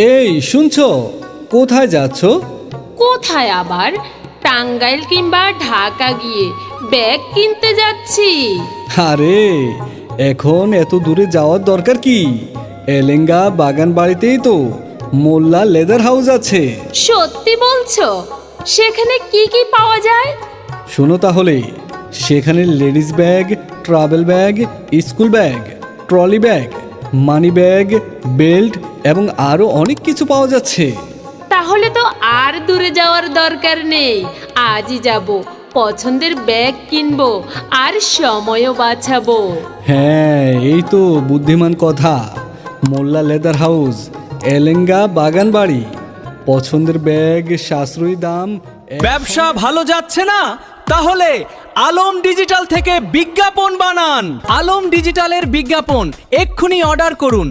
এই শুনছো, কোথায় যাচ্ছ? কোথায় আবার? টাঙ্গাইল কিংবা ঢাকা গিয়ে ব্যাগ কিনতে যাচ্ছি। আরে এখন এত দূরে যাওয়ার দরকার কি? এলেঙ্গা বাগান বাড়িতেই তো মোল্লা লেদার হাউস আছে। সত্যি বলছো? সেখানে কি কি পাওয়া যায়? শোনো তাহলে, সেখানে ladies bag, travel bag, school bag, trolley bag, money bag, belt এবং আরও অনেক কিছু পাওয়া যাচ্ছে। তাহলে তো আর দূরে যাওয়ার দরকার নেই, আজই যাব, পছন্দের ব্যাগ কিনবো আর সময়ও বাঁচাবো। হ্যাঁ, এই তো বুদ্ধিমান কথা। মোল্লা লেদার হাউস, এলেঙ্গা বাগান বাড়ি, পছন্দের ব্যাগ, সাশ্রয়ী দাম। ব্যবসা ভালো যাচ্ছে না? তাহলে আলম ডিজিটাল থেকে বিজ্ঞাপন বানান। আলম ডিজিটালের বিজ্ঞাপন এক্ষুনি অর্ডার করুন।